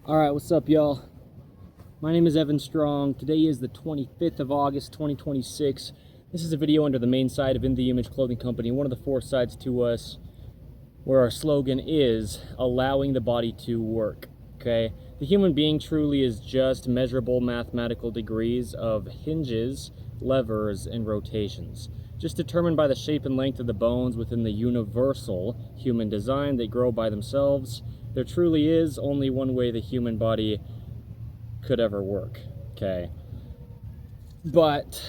Alright, what's up, y'all? My name is Evan Strong. Today is the 25th of August, 2026. This is a video under the main side of In The Image Clothing Company, one of the four sides to us, where our slogan is allowing the body to work. Okay? The human being truly is just measurable mathematical degrees of hinges, levers, and rotations, just determined by the shape and length of the bones within the universal human design. They grow by themselves. There truly is only one way the human body could ever work, okay? But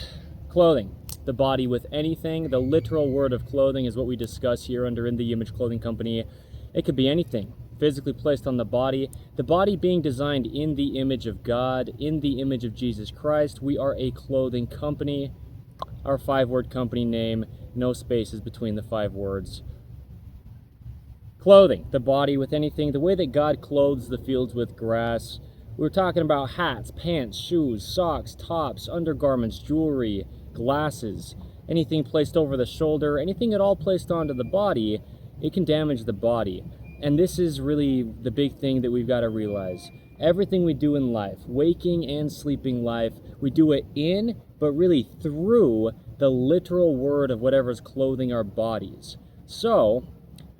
clothing, the body with anything, the literal word of clothing is what we discuss here under In The Image Clothing Company. It could be anything physically placed on the body being designed in the image of God, in the image of Jesus Christ. We are a clothing company. Our 5-word company name, no spaces between the 5 words. Clothing, the body with anything, the way that God clothes the fields with grass. We're talking about hats, pants, shoes, socks, tops, undergarments, jewelry, glasses, anything placed over the shoulder, anything at all placed onto the body, it can damage the body. And this is really the big thing that we've got to realize. Everything we do in life, waking and sleeping life, we do it in, but really through the literal word of whatever's clothing our bodies. So,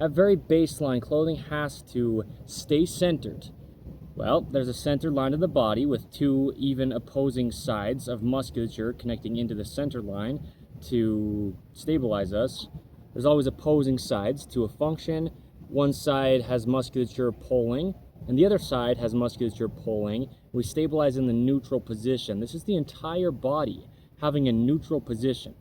at very baseline, clothing has to stay centered. Well, there's a center line of the body with 2 even opposing sides of musculature connecting into the center line to stabilize us. There's always opposing sides to a function. One side has musculature pulling, and the other side has musculature pulling. We stabilize in the neutral position. This is the entire body having a neutral position.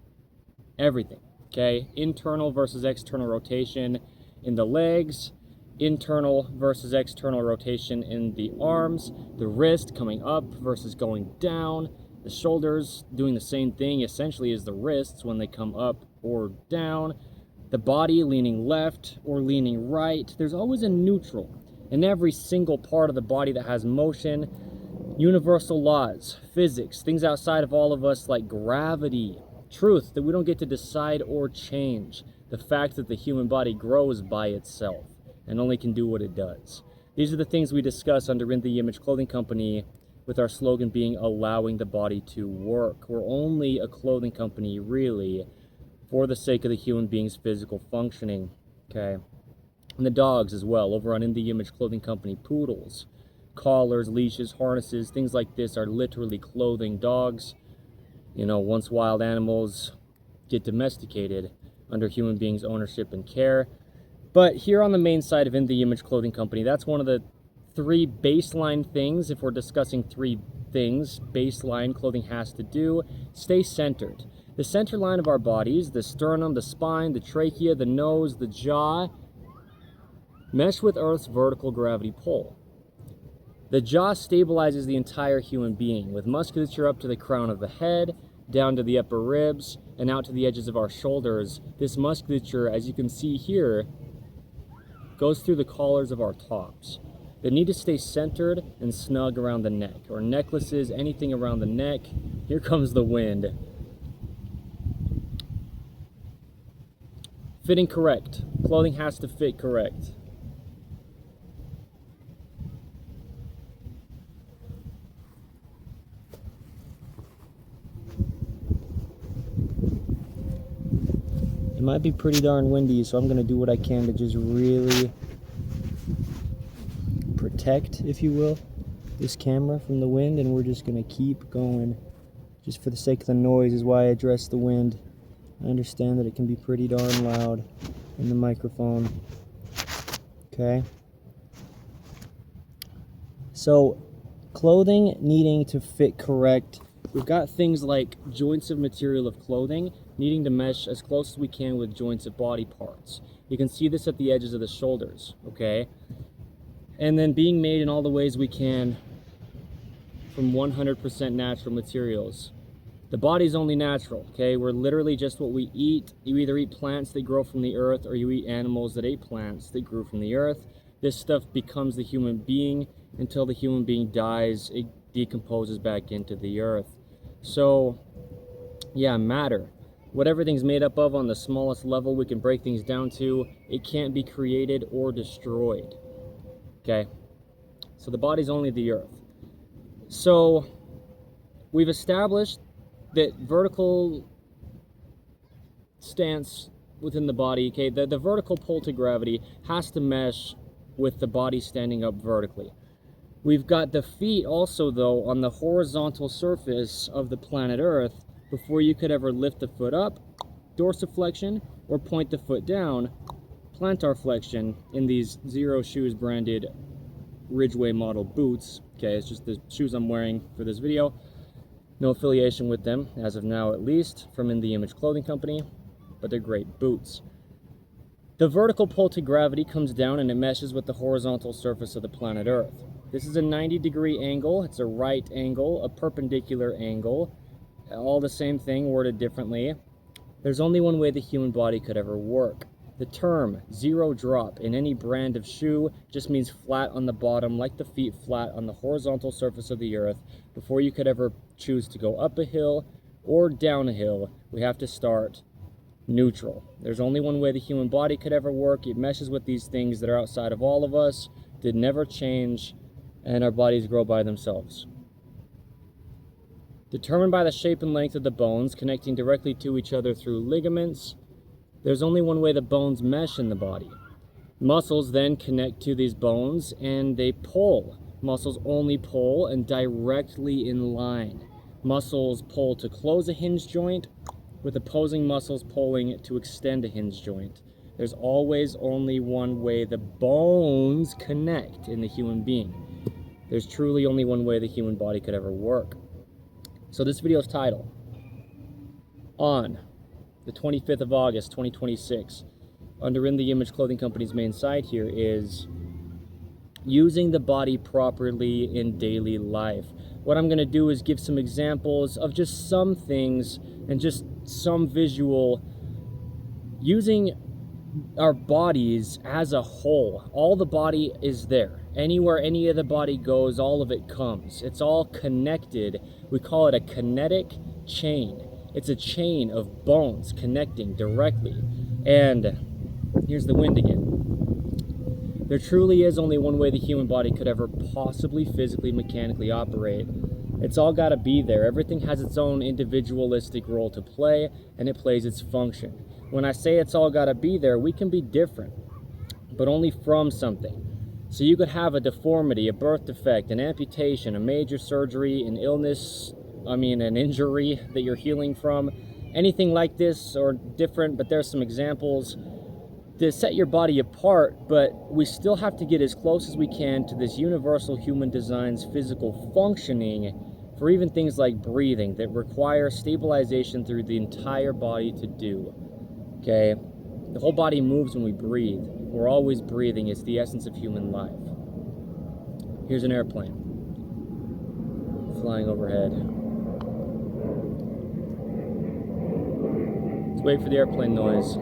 Everything, okay? Internal versus external rotation in the legs, internal versus external rotation in the arms, the wrist coming up versus going down, the shoulders doing the same thing essentially as the wrists when they come up or down, the body leaning left or leaning right. There's always a neutral in every single part of the body that has motion. Universal laws, physics, things outside of all of us like gravity, truth that we don't get to decide or change, the fact that the human body grows by itself and only can do what it does. These are the things we discuss under In The Image Clothing Company, with our slogan being allowing the body to work. We're only a clothing company, really, for the sake of the human being's physical functioning, okay? And the dogs as well, over on In The Image Clothing Company, poodles, collars, leashes, harnesses, things like this are literally clothing dogs. You know, once wild animals get domesticated under human beings' ownership and care. But here on the main side of In The Image Clothing Company, that's one of the 3 baseline things. If we're discussing 3 things baseline clothing has to do, stay centered. The center line of our bodies, the sternum, the spine, the trachea, the nose, the jaw, mesh with Earth's vertical gravity pull. The jaw stabilizes the entire human being with musculature up to the crown of the head, down to the upper ribs, and out to the edges of our shoulders. This musculature, as you can see here, goes through the collars of our tops. They need to stay centered and snug around the neck, or necklaces, anything around the neck. Here comes the wind. Fitting correct. Clothing has to fit correct. It might be pretty darn windy, so I'm going to do what I can to just really protect, if you will, this camera from the wind, and we're just going to keep going. Just for the sake of the noise is why I address the wind. I understand that it can be pretty darn loud in the microphone. Okay? So, clothing needing to fit correct. We've got things like joints of material of clothing needing to mesh as close as we can with joints of body parts. You can see this at the edges of the shoulders, okay? And then being made in all the ways we can from 100% natural materials. The body's only natural, okay? We're literally just what we eat. You either eat plants that grow from the earth, or you eat animals that ate plants that grew from the earth. This stuff becomes the human being. Until the human being dies, it decomposes back into the earth. So, yeah, matter. What everything's made up of on the smallest level we can break things down to, it can't be created or destroyed. Okay? So the body's only the earth. So we've established that vertical stance within the body, okay, the vertical pull to gravity has to mesh with the body standing up vertically. We've got the feet also, though, on the horizontal surface of the planet Earth. Before you could ever lift the foot up, dorsiflexion, or point the foot down, plantar flexion in these Zero Shoes branded Ridgeway model boots. Okay, it's just the shoes I'm wearing for this video. No affiliation with them, as of now at least, from In The Image Clothing Company, but they're great boots. The vertical pull to gravity comes down and it meshes with the horizontal surface of the planet Earth. This is a 90-degree angle, it's a right angle, a perpendicular angle, all the same thing, worded differently. There's only one way the human body could ever work. The term zero drop in any brand of shoe just means flat on the bottom, like the feet flat on the horizontal surface of the earth. Before you could ever choose to go up a hill or down a hill, we have to start neutral. There's only one way the human body could ever work. It meshes with these things that are outside of all of us, that never change, and our bodies grow by themselves. Determined by the shape and length of the bones connecting directly to each other through ligaments, there's only one way the bones mesh in the body. Muscles then connect to these bones and they pull. Muscles only pull and directly in line. Muscles pull to close a hinge joint, with opposing muscles pulling to extend a hinge joint. There's always only one way the bones connect in the human being. There's truly only one way the human body could ever work. So this video's title, on the 25th of August, 2026, under In The Image Clothing Company's main site here, is using the body properly in daily life. What I'm going to do is give some examples of just some things and just some visual, using our bodies as a whole. All the body is there. Anywhere any of the body goes, all of it comes. It's all connected. We call it a kinetic chain. It's a chain of bones connecting directly. And here's the wind again. There truly is only one way the human body could ever possibly physically, mechanically operate. It's all got to be there. Everything has its own individualistic role to play, and it plays its function. When I say it's all got to be there, we can be different, but only from something. So you could have a deformity, a birth defect, an amputation, a major surgery, an illness, an injury that you're healing from, anything like this or different, but there's some examples to set your body apart, but we still have to get as close as we can to this universal human design's physical functioning for even things like breathing that require stabilization through the entire body to do. Okay? The whole body moves when we breathe. We're always breathing. It's the essence of human life. Here's an airplane flying overhead. Let's wait for the airplane noise.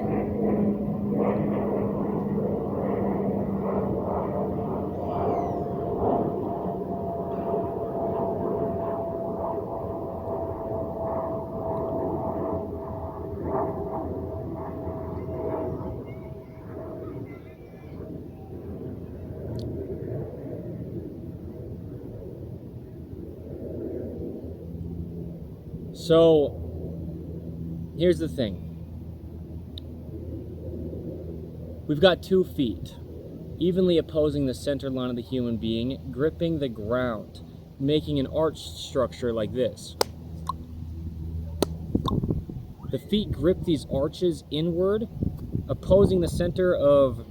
So, here's the thing. We've got 2 feet, evenly opposing the center line of the human being, gripping the ground, making an arch structure like this. The feet grip these arches inward, opposing the center of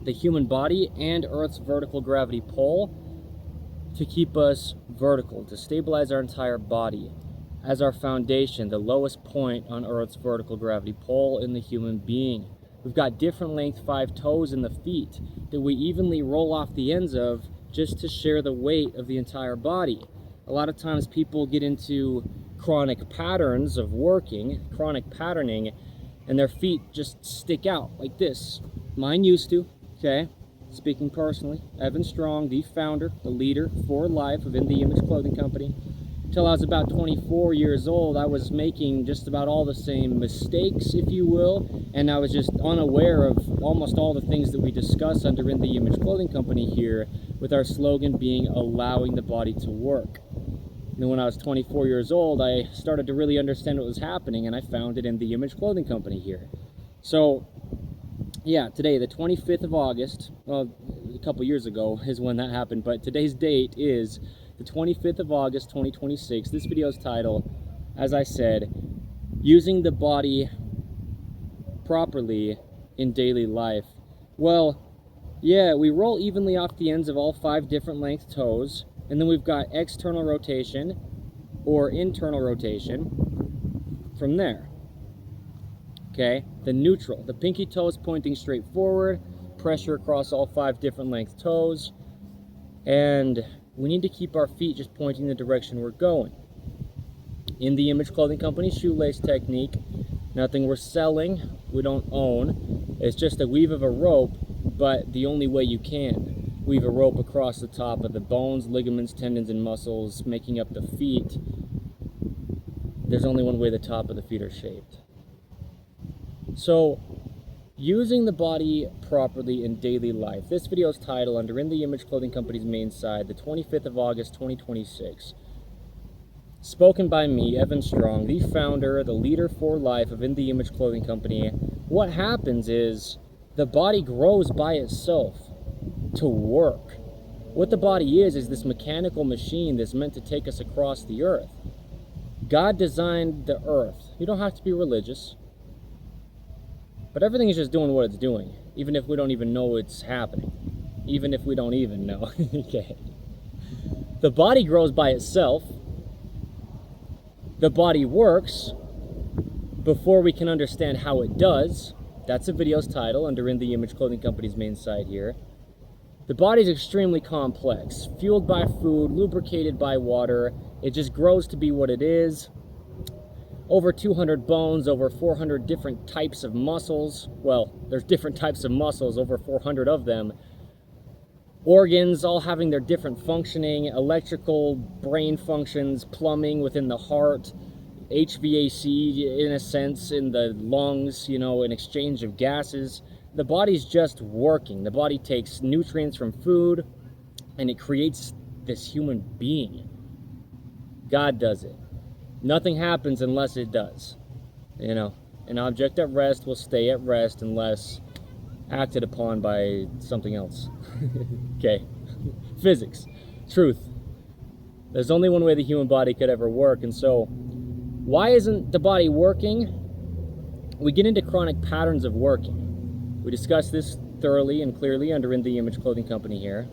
the human body and Earth's vertical gravity pull to keep us vertical, to stabilize our entire body. As our foundation, the lowest point on Earth's vertical gravity pull in the human being. We've got different length 5 toes in the feet that we evenly roll off the ends of just to share the weight of the entire body. A lot of times people get into chronic patterns of working, chronic patterning, and their feet just stick out like this. Mine used to, okay? Speaking personally, Evan Strong, the founder, the leader for life of In The Image Clothing Company, till I was about 24 years old, I was making just about all the same mistakes, if you will, and I was just unaware of almost all the things that we discuss under In The Image Clothing Company here, with our slogan being allowing the body to work. And then when I was 24 years old, I started to really understand what was happening, and I founded In The Image Clothing Company here. So yeah, today, the 25th of August, well, a couple years ago is when that happened, but today's date is the 25th of August, 2026. This video's title, as I said, Using the Body Properly in Daily Life. Well, yeah, we roll evenly off the ends of all 5 different length toes, and then we've got external rotation or internal rotation from there. Okay, the neutral, the pinky toe is pointing straight forward, pressure across all 5 different length toes, and we need to keep our feet just pointing the direction we're going. In the Image Clothing Company shoelace technique, nothing we're selling, we don't own. It's just a weave of a rope, but the only way you can. Weave a rope across the top of the bones, ligaments, tendons, and muscles making up the feet. There's only one way the top of the feet are shaped. So, using the body properly in daily life. This video's title, under In The Image Clothing Company's main side, the 25th of August, 2026. Spoken by me, Evan Strong, the founder, the leader for life of In The Image Clothing Company. What happens is the body grows by itself to work. What the body is this mechanical machine that's meant to take us across the earth. God designed the earth. You don't have to be religious. But everything is just doing what it's doing, even if we don't even know it's happening. Even if we don't even know. Okay. The body grows by itself. The body works before we can understand how it does. That's the video's title, under In The Image Clothing Company's main site here. The body is extremely complex, fueled by food, lubricated by water. It just grows to be what it is. Over 200 bones, over 400 different types of muscles. Well, there's different types of muscles, over 400 of them. Organs, all having their different functioning, electrical, brain functions, plumbing within the heart, HVAC, in a sense, in the lungs, you know, an exchange of gases. The body's just working. The body takes nutrients from food, and it creates this human being. God does it. Nothing happens unless it does. You know, an object at rest will stay at rest unless acted upon by something else. Okay. Physics. Truth. There's only one way the human body could ever work. And so, why isn't the body working? We get into chronic patterns of working. We discuss this thoroughly and clearly under In The Image Clothing Company here.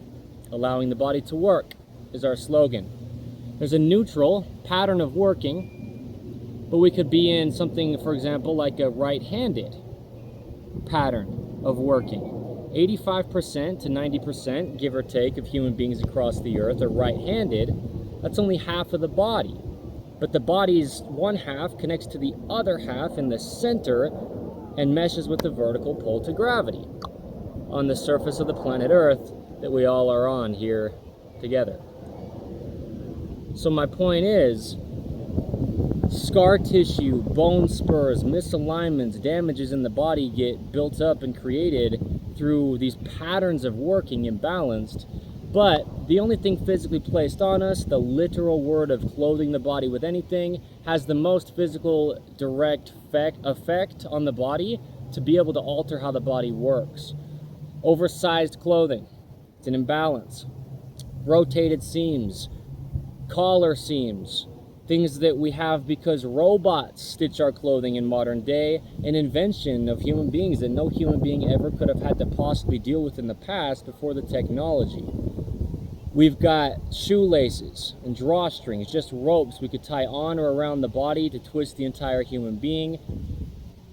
Allowing the body to work is our slogan. There's a neutral pattern of working, but we could be in something, for example, like a right-handed pattern of working. 85% to 90%, give or take, of human beings across the earth are right-handed. That's only half of the body. But the body's one half connects to the other half in the center and meshes with the vertical pull to gravity on the surface of the planet Earth that we all are on here together. So my point is, scar tissue, bone spurs, misalignments, damages in the body get built up and created through these patterns of working imbalanced. But the only thing physically placed on us, the literal word of clothing the body with anything, has the most physical direct effect on the body to be able to alter how the body works. Oversized clothing, it's an imbalance. Rotated seams, collar seams, things that we have because robots stitch our clothing in modern day, an invention of human beings that no human being ever could have had to possibly deal with in the past before the technology. We've got shoelaces and drawstrings, just ropes we could tie on or around the body to twist the entire human being.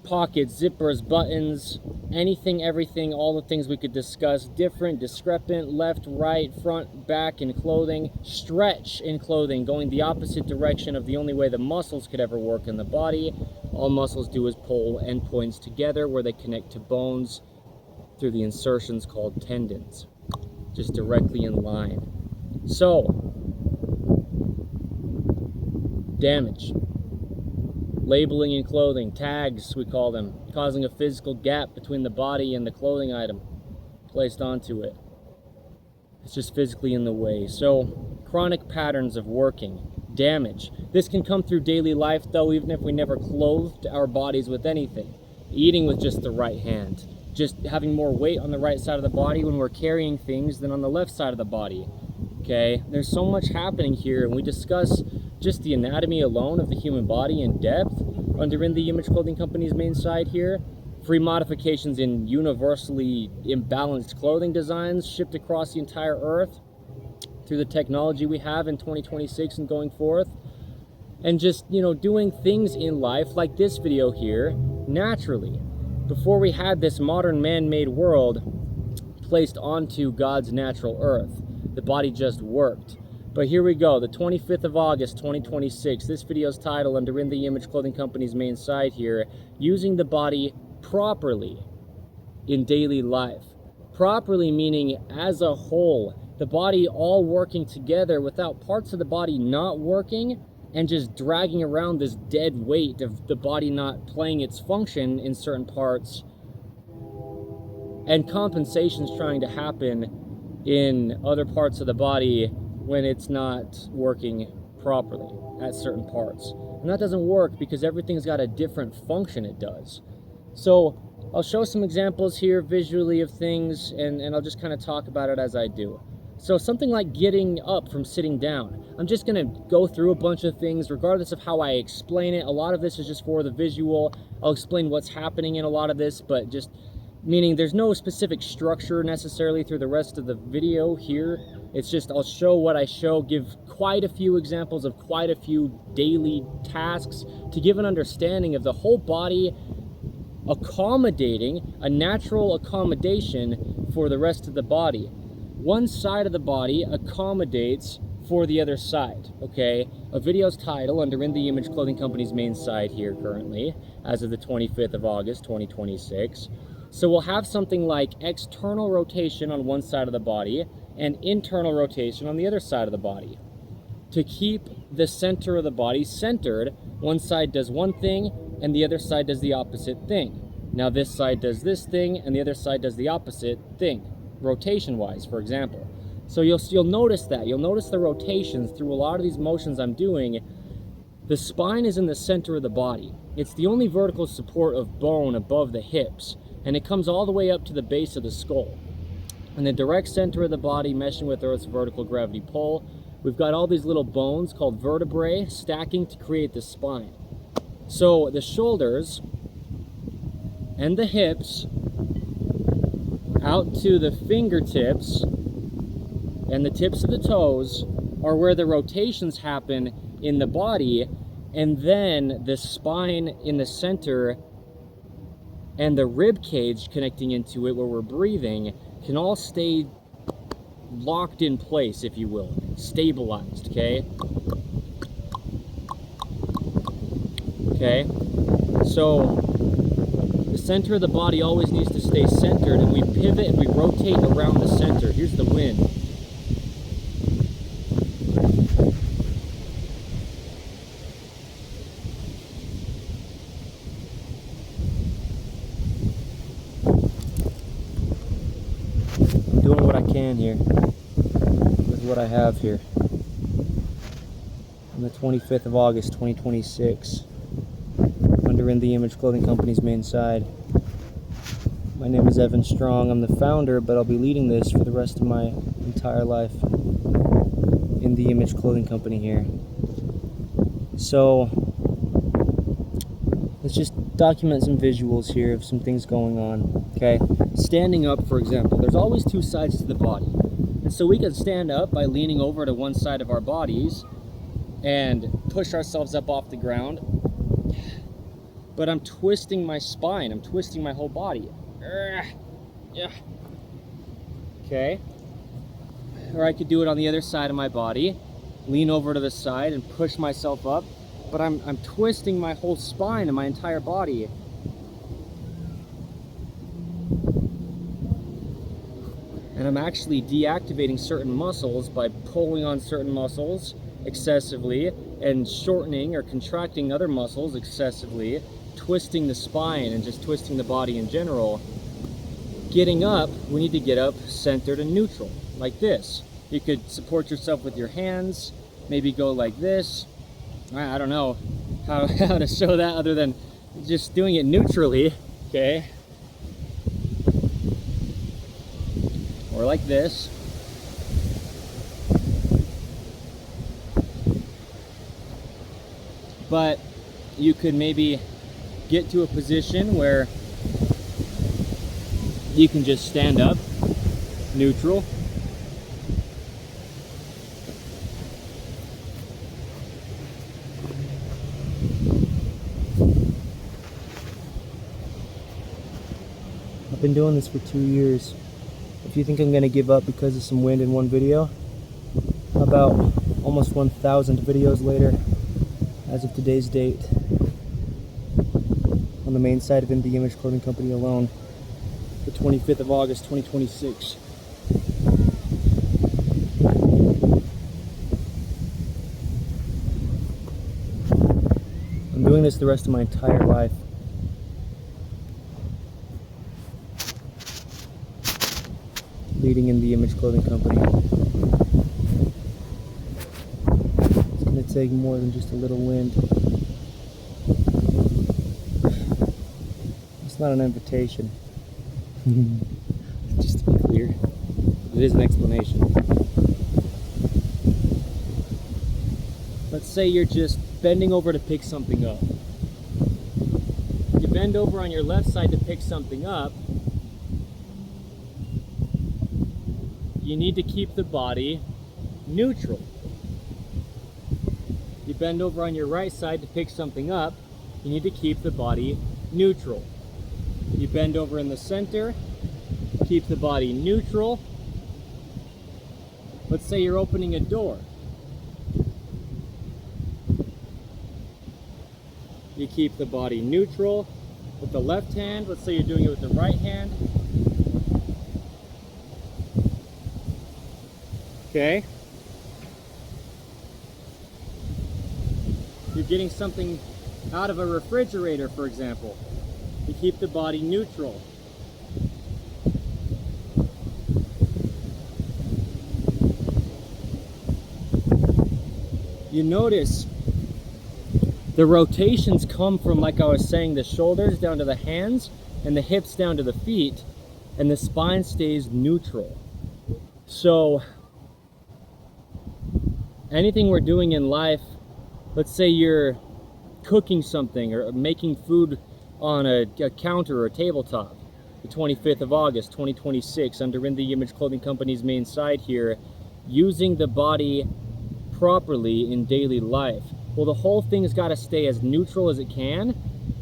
Pockets, zippers, buttons, anything, everything, all the things we could discuss, different, discrepant, left, right, front, back in clothing, stretch in clothing, going the opposite direction of the only way the muscles could ever work in the body. All muscles do is pull endpoints together where they connect to bones through the insertions called tendons, just directly in line. So, Damage. Labeling in clothing, tags we call them, causing a physical gap between the body and the clothing item placed onto it. It's just physically in the way. So, chronic patterns of working. Damage. This can come through daily life though, even if we never clothed our bodies with anything. Eating with just the right hand. Just having more weight on the right side of the body when we're carrying things than on the left side of the body. Okay? There's so much happening here, and we discuss just the anatomy alone of the human body in depth under In the Image Clothing Company's main site here. Free modifications in universally imbalanced clothing designs shipped across the entire earth through the technology we have in 2026 and going forth. And just, you know, doing things in life like this video here naturally. Before we had this modern man-made world placed onto God's natural earth, the body just worked. But here we go, the 25th of August, 2026. This video's title under In the Image Clothing Company's main site here, using the body properly in daily life. Properly meaning as a whole, the body all working together without parts of the body not working and just dragging around this dead weight of the body not playing its function in certain parts, and compensations trying to happen in other parts of the body when it's not working properly at certain parts. And that doesn't work because everything's got a different function it does. So I'll show some examples here visually of things, and I'll just kind of talk about it as I do. So something like getting up from sitting down. I'm just going to go through a bunch of things regardless of how I explain it. A lot of this is just for the visual. I'll explain what's happening in a lot of this, but just meaning there's no specific structure necessarily through the rest of the video here. It's just I'll show what I show, give quite a few examples of quite a few daily tasks to give an understanding of the whole body accommodating, a natural accommodation for the rest of the body. One side of the body accommodates for the other side, okay? A video's title under In the Image Clothing Company's main site here currently, as of the 25th of August, 2026. So we'll have something like external rotation on one side of the body and internal rotation on the other side of the body. To keep the center of the body centered, one side does one thing and the other side does the opposite thing. Now this side does this thing and the other side does the opposite thing, rotation-wise, for example. So you'll notice that. You'll notice the rotations through a lot of these motions I'm doing. The spine is in the center of the body. It's the only vertical support of bone above the hips, and it comes all the way up to the base of the skull. In the direct center of the body, meshing with Earth's vertical gravity pull, we've got all these little bones called vertebrae stacking to create the spine. So the shoulders and the hips out to the fingertips and the tips of the toes are where the rotations happen in the body, and then the spine in the center and the rib cage connecting into it where we're breathing can all stay locked in place, if you will, stabilized, okay? Okay, so the center of the body always needs to stay centered, and we pivot and we rotate around the center. Here's the wind. I'm doing what I can here with what I have here. On the 25th of August, 2026. Under In the Image Clothing Company's main side. My name is Evan Strong. I'm the founder, but I'll be leading this for the rest of my entire life. In the Image Clothing Company here. So let's just document some visuals here of some things going on. Okay, standing up, for example, there's always two sides to the body, and so we can stand up by leaning over to one side of our bodies and push ourselves up off the ground. But I'm twisting my spine. I'm twisting my whole body. Yeah. Okay. Or I could do it on the other side of my body. Lean over to the side and push myself up. But I'm twisting my whole spine and my entire body. And I'm actually deactivating certain muscles by pulling on certain muscles excessively and shortening or contracting other muscles excessively, twisting the spine and just twisting the body in general. Getting up, we need to get up centered and neutral, like this. You could support yourself with your hands, maybe go like this. I don't know how to show that other than just doing it neutrally, okay? Or like this. But you could maybe get to a position where you can just stand up, neutral. I've been doing this for 2 years. If you think I'm going to give up because of some wind in one video, about almost 1,000 videos later, as of today's date, on the main site of In The Image Clothing Company alone, the 25th of August, 2026. I'm doing this the rest of my entire life. Leading In The Image Clothing Company. It's going to take more than just a little wind. It's not an invitation. Just to be clear, it is an explanation. Let's say you're just bending over to pick something up. You bend over on your left side to pick something up. You need to keep the body neutral. You bend over on your right side to pick something up. You need to keep the body neutral. You bend over in the center, keep the body neutral. Let's say you're opening a door. You keep the body neutral with the left hand. Let's say you're doing it with the right hand. Okay. You're getting something out of a refrigerator, for example. You keep the body neutral. You notice the rotations come from, like I was saying, the shoulders down to the hands and the hips down to the feet, and the spine stays neutral. So anything we're doing in life, let's say you're cooking something or making food on a counter or a tabletop, the 25th of August, 2026, under In The Image Clothing Company's main site here, using the body properly in daily life. Well, the whole thing's got to stay as neutral as it can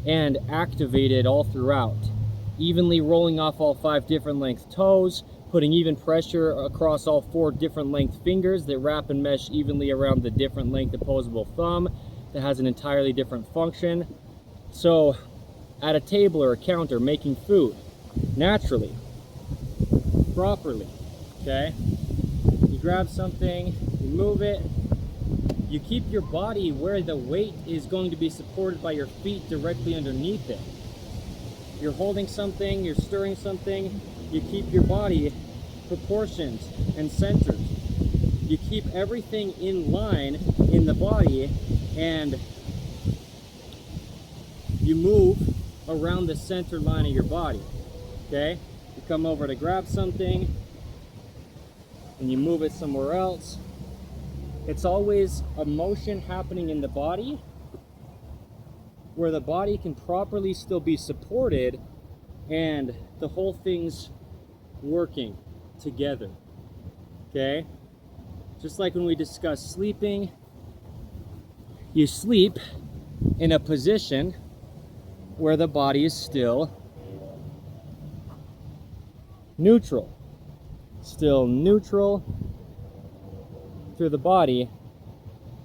and activated all throughout. Evenly rolling off all 5 different length toes, putting even pressure across all 4 different length fingers that wrap and mesh evenly around the different length opposable thumb that has an entirely different function. So at a table or a counter making food, naturally, properly, okay? You grab something, you move it, you keep your body where the weight is going to be supported by your feet directly underneath it. You're holding something, you're stirring something, you keep your body proportioned and centered. You keep everything in line in the body, and you move around the center line of your body, okay? You come over to grab something and you move it somewhere else. It's always a motion happening in the body where the body can properly still be supported and the whole thing's working together, okay? Just like when we discuss sleeping, you sleep in a position where the body is still neutral. Still neutral through the body.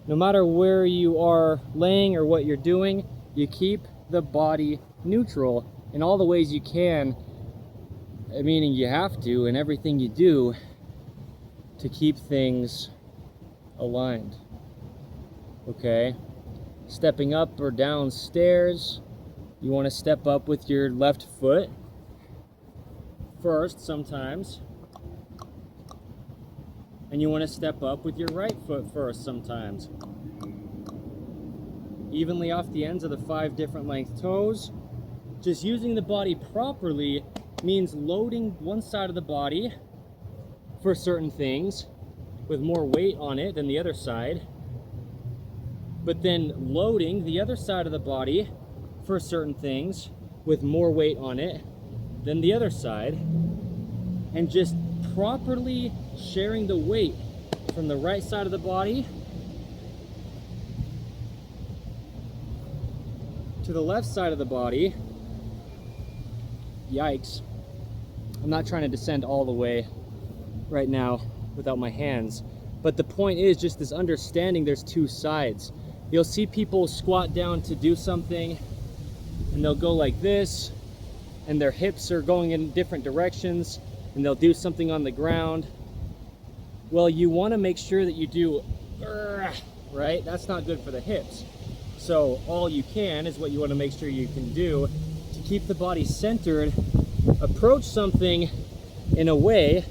No matter where you are laying or what you're doing, you keep the body neutral in all the ways you can, meaning you have to, in everything you do, to keep things aligned. Okay, stepping up or down stairs, you want to step up with your left foot first sometimes, and you want to step up with your right foot first sometimes. Evenly off the ends of the 5 different length toes. Just using the body properly means loading one side of the body for certain things with more weight on it than the other side, but then loading the other side of the body for certain things with more weight on it than the other side, and just properly sharing the weight from the right side of the body to the left side of the body. Yikes. I'm not trying to descend all the way right now without my hands, but the point is just this understanding there's 2 sides. You'll see people squat down to do something and they'll go like this, and their hips are going in different directions, and they'll do something on the ground. Well, you want to make sure that you do right. That's not good for the hips. So all you can is what you want to make sure you can do to keep the body centered. Approach something in a way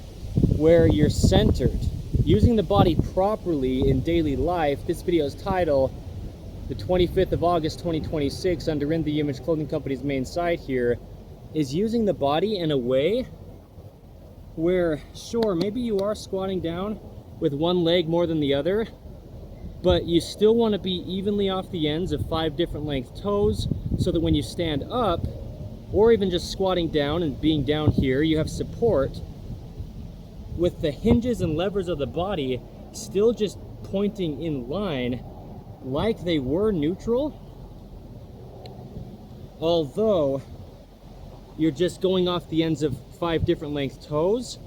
where you're centered. Using the body properly in daily life. This video's title, the 25th of August 2026, under In The Image Clothing Company's main site here, is using the body in a way where, sure, maybe you are squatting down with one leg more than the other, but you still want to be evenly off the ends of 5 different length toes, so that when you stand up, or even just squatting down and being down here, you have support with the hinges and levers of the body still just pointing in line like they were neutral, although you're just going off the ends of 5 different length toes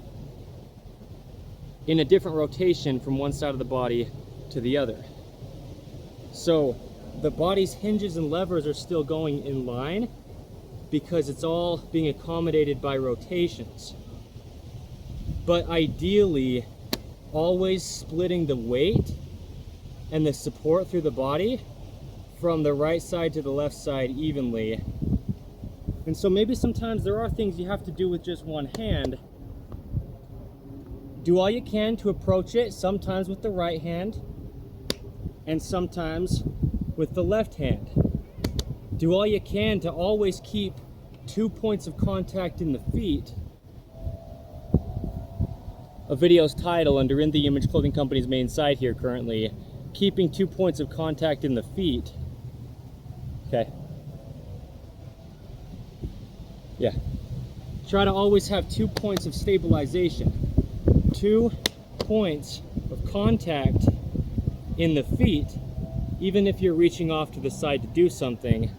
in a different rotation from one side of the body to the other. So the body's hinges and levers are still going in line because it's all being accommodated by rotations. But ideally, always splitting the weight and the support through the body from the right side to the left side evenly. And so maybe sometimes there are things you have to do with just one hand. Do all you can to approach it, sometimes with the right hand and sometimes with the left hand. Do all you can to always keep 2 points of contact in the feet. A video's title under In The Image Clothing Company's main site here currently, keeping 2 points of contact in the feet. Okay. Yeah. Try to always have 2 points of stabilization. 2 points of contact in the feet, even if you're reaching off to the side to do something.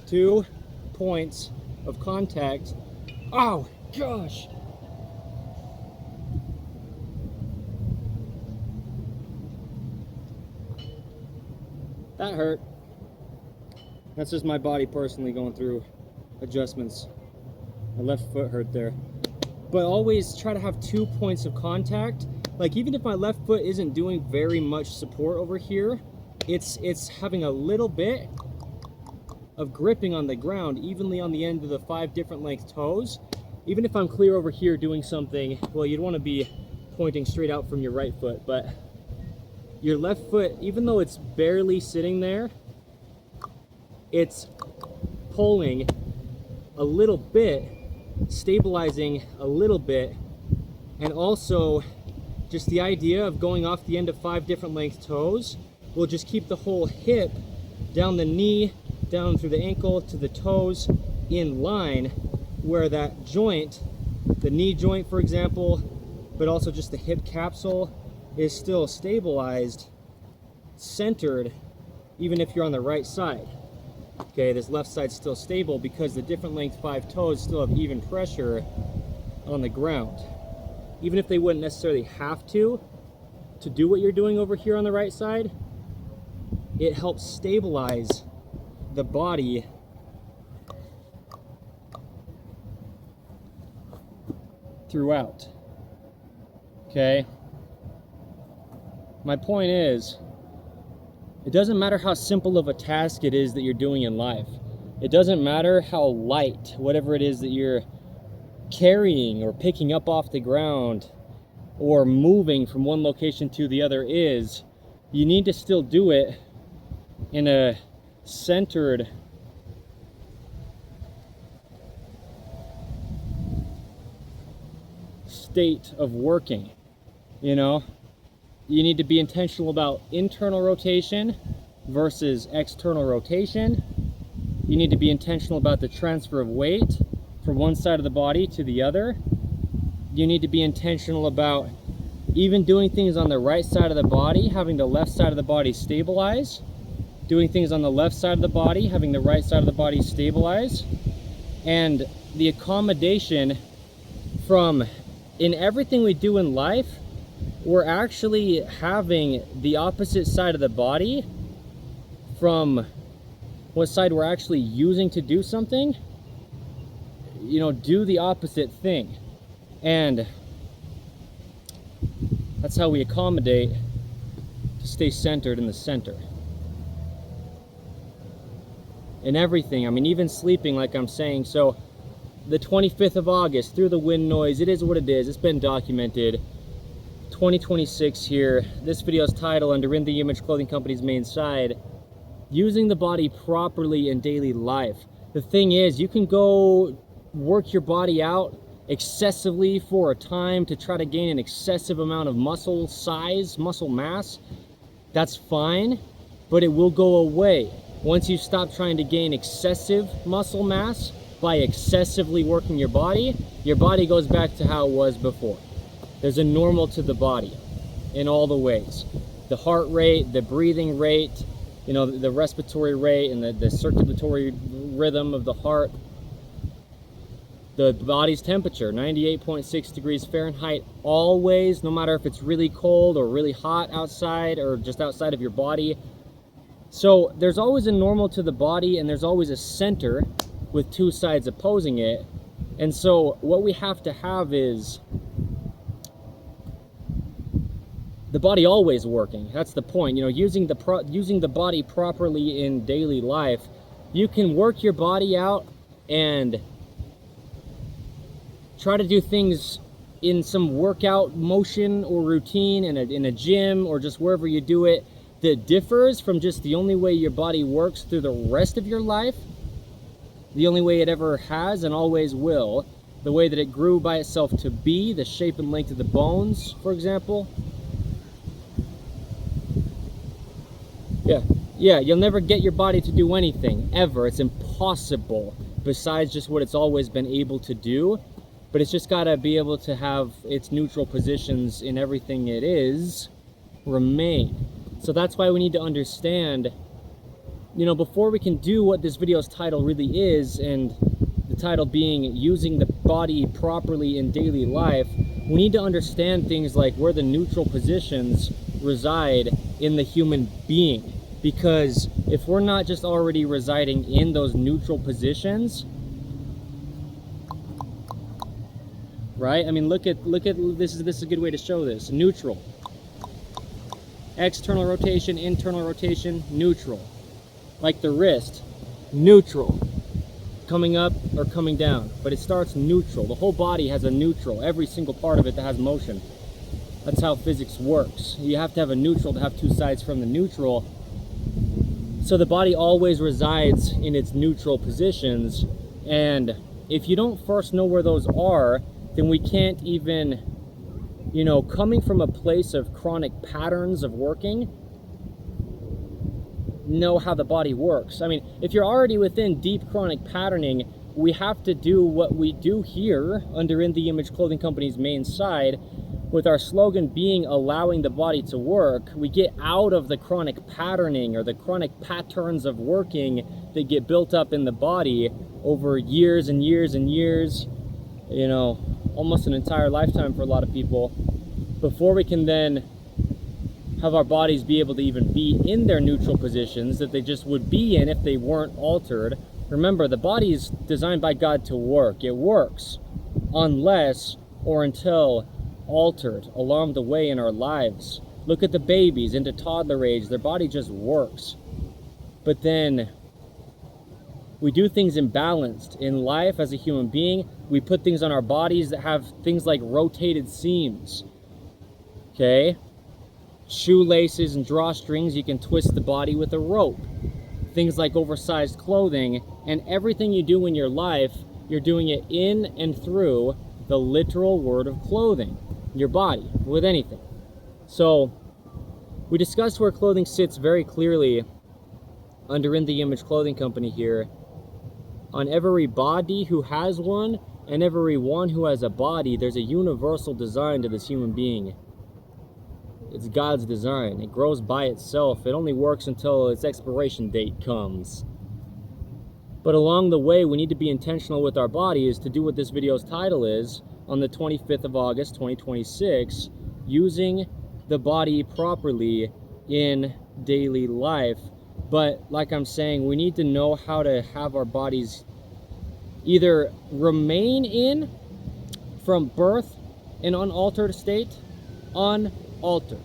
2 points of contact. Oh, gosh. That hurt. That's just my body personally going through adjustments. My left foot hurt there. But always try to have 2 points of contact. Like, even if my left foot isn't doing very much support over here, it's having a little bit of gripping on the ground evenly on the end of the 5 different length toes. Even if I'm clear over here doing something, well, you'd want to be pointing straight out from your right foot, but your left foot, even though it's barely sitting there, it's pulling a little bit, stabilizing a little bit, and also just the idea of going off the end of 5 different length toes will just keep the whole hip, down the knee, down through the ankle to the toes, in line, where that joint, the knee joint for example, but also just the hip capsule, is still stabilized, centered, even if you're on the right side. Okay, this left side's still stable because the different length 5 toes still have even pressure on the ground. Even if they wouldn't necessarily have to do what you're doing over here on the right side, it helps stabilize the body throughout. Okay? My point is, It doesn't matter how simple of a task it is that you're doing in life. It doesn't matter how light, whatever it is that you're carrying or picking up off the ground or moving from one location to the other is, you need to still do it in a centered state of working. You know, you need to be intentional about internal rotation versus external rotation. You need to be intentional about the transfer of weight from one side of the body to the other. You need to be intentional about even doing things on the right side of the body, having the left side of the body stabilize. Doing things on the left side of the body, having the right side of the body stabilize. And the accommodation from, in everything we do in life, we're actually having the opposite side of the body from what side we're actually using to do something, you know, do the opposite thing. And that's how we accommodate to stay centered in the center. In everything, I mean, even sleeping, like I'm saying. So the 25th of August, through the wind noise, it is what it is. It's been documented. 2026 here. This video is titled, under In The Image Clothing Company's main side, using the body properly in daily life. The thing is, you can go work your body out excessively for a time to try to gain an excessive amount of muscle size, muscle mass. That's fine, but it will go away. Once you stop trying to gain excessive muscle mass by excessively working your body goes back to how it was before. There's a normal to the body in all the ways. The heart rate, the breathing rate, you know, the respiratory rate and the circulatory rhythm of the heart. The body's temperature, 98.6 degrees Fahrenheit, always, no matter if it's really cold or really hot outside or just outside of your body. So there's always a normal to the body, and there's always a center with two sides opposing it. And so what we have to have is the body always working. That's the point. You know, using the body properly in daily life, you can work your body out and try to do things in some workout motion or routine in a gym or just wherever you do it, that differs from just the only way your body works through the rest of your life, the only way it ever has and always will, the way that it grew by itself to be, the shape and length of the bones, for example. Yeah, you'll never get your body to do anything, ever. It's impossible, besides just what it's always been able to do. But it's just got to be able to have its neutral positions in everything it is remain. So that's why we need to understand, you know, before we can do what this video's title really is, and the title being using the body properly in daily life, we need to understand things like where the neutral positions reside in the human being. Because if we're not just already residing in those neutral positions, right? I mean, look at this is a good way to show this. Neutral. External rotation, internal rotation, neutral. Like the wrist, neutral. Coming up or coming down, but it starts neutral. The whole body has a neutral, every single part of it that has motion. That's how physics works. You have to have a neutral to have two sides from the neutral. So the body always resides in its neutral positions, and if you don't first know where those are, then we can't even, you know, coming from a place of chronic patterns of working, know how the body works. I mean, if you're already within deep chronic patterning, we have to do what we do here under In The Image Clothing Company's main side, with our slogan being allowing the body to work. We get out of the chronic patterning or the chronic patterns of working that get built up in the body over years and years and years, you know, almost an entire lifetime for a lot of people, before we can then have our bodies be able to even be in their neutral positions that they just would be in if they weren't altered. Remember, the body is designed by God to work. It works unless or until altered along the way in our lives. Look at the babies into toddler age, their body just works. But then we do things imbalanced. In life, as a human being, we put things on our bodies that have things like rotated seams. Okay? Shoelaces and drawstrings, you can twist the body with a rope. Things like oversized clothing, and everything you do in your life, you're doing it in and through the literal word of clothing, your body, with anything. So, we discussed where clothing sits very clearly under In the Image Clothing Company here. On every body who has one, and every one who has a body, there's a universal design to this human being. It's God's design. It grows by itself. It only works until its expiration date comes. But along the way, we need to be intentional with our bodies to do what this video's title is on the 25th of August, 2026, using the body properly in daily life. But like I'm saying, we need to know how to have our bodies either remain in from birth in unaltered state, unaltered,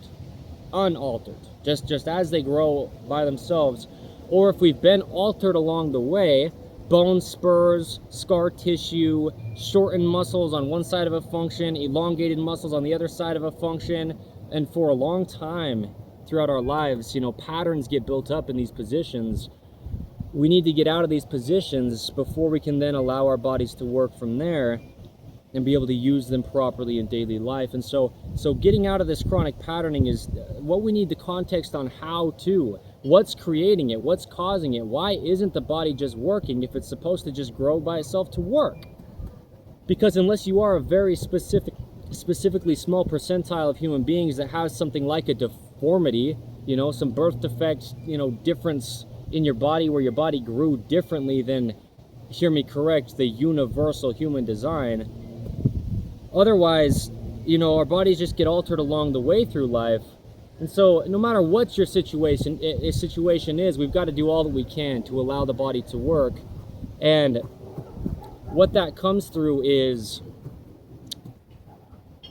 just as they grow by themselves, or if we've been altered along the way, bone spurs, scar tissue, shortened muscles on one side of a function, elongated muscles on the other side of a function, and for a long time throughout our lives, patterns get built up in these positions. We need to get out of these positions before we can then allow our bodies to work from there and be able to use them properly in daily life. And so getting out of this chronic patterning is what we need the context on how to. What's creating it? What's causing it? Why isn't the body just working if it's supposed to just grow by itself to work? Because unless you are a very specifically small percentile of human beings that has something like a deformity, some birth defect, difference in your body where your body grew differently than, hear me correct, the universal human design. Otherwise, our bodies just get altered along the way through life. And so no matter what your situation is, we've got to do all that we can to allow the body to work. And what that comes through is,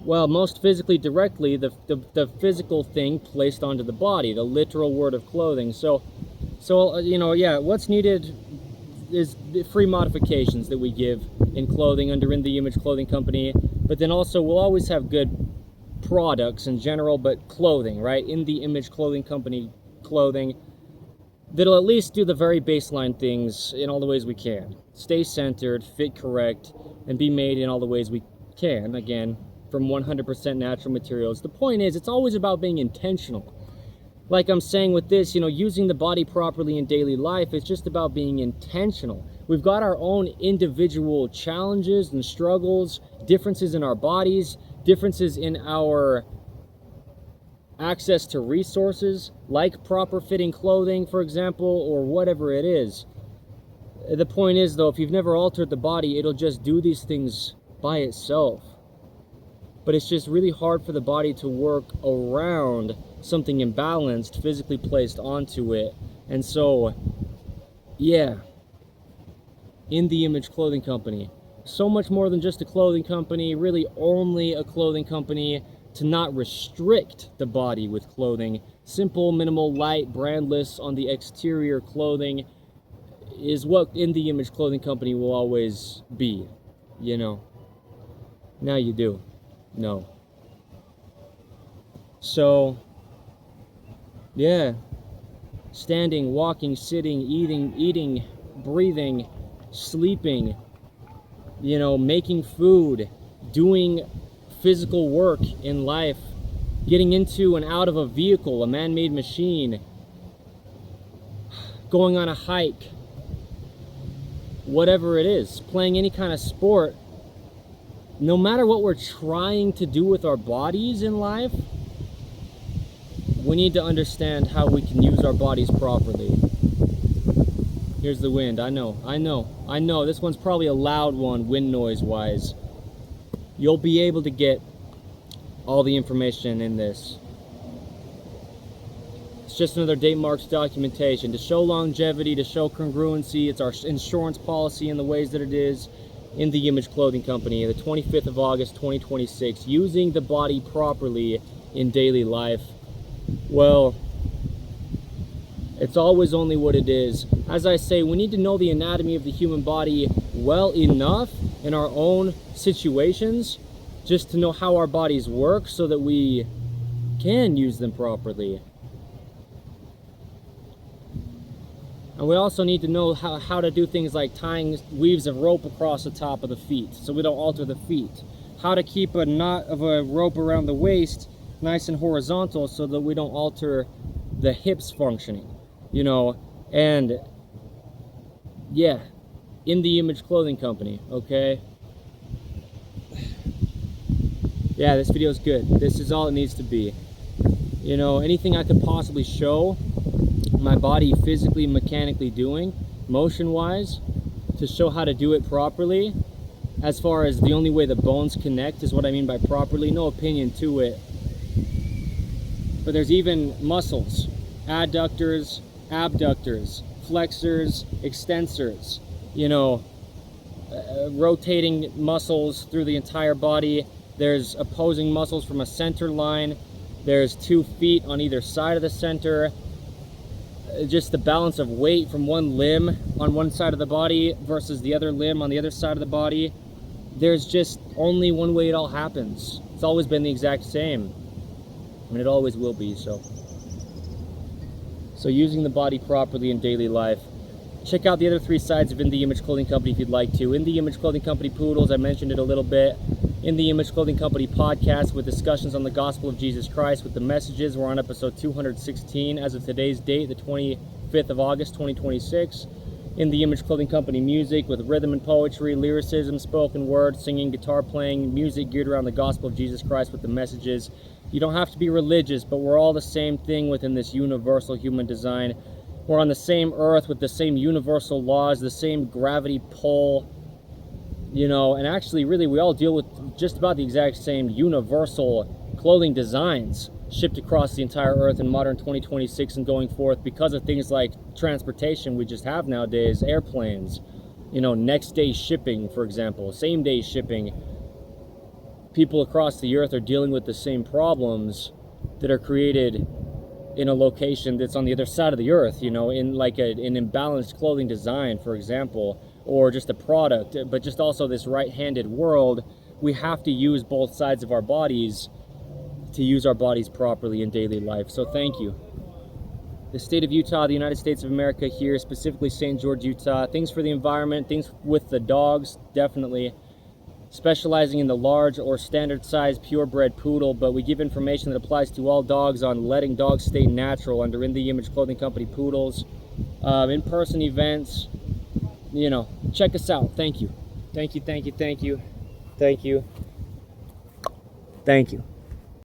well, most physically directly, the physical thing placed onto the body, the literal word of clothing. So what's needed is the free modifications that we give in clothing under In the Image Clothing Company. But then also we'll always have good products in general, but clothing, right? In the Image Clothing Company clothing that'll at least do the very baseline things in all the ways we can. Stay centered, fit correct, and be made in all the ways we can, again, from 100% natural materials. The point is, it's always about being intentional. Like I'm saying with this, using the body properly in daily life, it's just about being intentional. We've got our own individual challenges and struggles, differences in our bodies, differences in our access to resources, like proper fitting clothing, for example, or whatever it is. The point is, though, if you've never altered the body, it'll just do these things by itself. But it's just really hard for the body to work around something imbalanced physically placed onto it. And so, yeah, In the Image Clothing Company. So much more than just a clothing company, really only a clothing company to not restrict the body with clothing. Simple, minimal, light, brandless on the exterior clothing is what In the Image Clothing Company will always be, Now you do. No. So, yeah, standing, walking, sitting, eating, breathing, sleeping, making food, doing physical work in life, getting into and out of a vehicle, a man-made machine, going on a hike, whatever it is, playing any kind of sport. No matter what we're trying to do with our bodies in life, we need to understand how we can use our bodies properly. Here's the wind. I know. This one's probably a loud one, wind noise-wise. You'll be able to get all the information in this. It's just another date marks documentation to show longevity, to show congruency. It's our insurance policy in the ways that it is. In the Image Clothing Company, the 25th of August, 2026, using the body properly in daily life. Well, it's always only what it is. As I say, we need to know the anatomy of the human body well enough in our own situations just to know how our bodies work so that we can use them properly. And we also need to know how to do things like tying weaves of rope across the top of the feet so we don't alter the feet. How to keep a knot of a rope around the waist nice and horizontal so that we don't alter the hips functioning, you know. And yeah, In the Image Clothing Company, okay? Yeah, this video is good. This is all it needs to be. You know, anything I could possibly show my body physically, mechanically doing, motion-wise, to show how to do it properly. As far as the only way the bones connect is what I mean by properly, no opinion to it. But there's even muscles, adductors, abductors, flexors, extensors, you know, rotating muscles through the entire body. There's opposing muscles from a center line. There's 2 feet on either side of the center. Just the balance of weight from one limb on one side of the body versus the other limb on the other side of the body. There's just only one way it all happens. It's always been the exact same, and it always will be. So using the body properly in daily life. Check out the other 3 sides of In the Image Clothing Company if you'd like to. In the Image Clothing Company Poodles, I mentioned it a little bit. In the Image Clothing Company podcast with discussions on the gospel of Jesus Christ with the messages. We're on episode 216 as of today's date, the 25th of August, 2026. In the Image Clothing Company music with rhythm and poetry, lyricism, spoken word, singing, guitar playing, music geared around the gospel of Jesus Christ with the messages. You don't have to be religious, but we're all the same thing within this universal human design. We're on the same earth with the same universal laws, the same gravity pull, you know, and actually really we all deal with just about the exact same universal clothing designs shipped across the entire earth in modern 2026 and going forth because of things like transportation we just have nowadays, airplanes, you know, next day shipping, for example, same day shipping. People across the earth are dealing with the same problems that are created in a location that's on the other side of the earth, you know, in like an imbalanced clothing design, for example, or just a product, but just also this right-handed world. We have to use both sides of our bodies to use our bodies properly in daily life. So thank you. The state of Utah, the United States of America here, specifically St. George, Utah. Things for the environment, things with the dogs, definitely. Specializing in the large or standard size purebred poodle, but we give information that applies to all dogs on letting dogs stay natural under In the Image Clothing Company Poodles. In-person events, you know, check us out. Thank you. Thank you, thank you, thank you. Thank you. Thank you.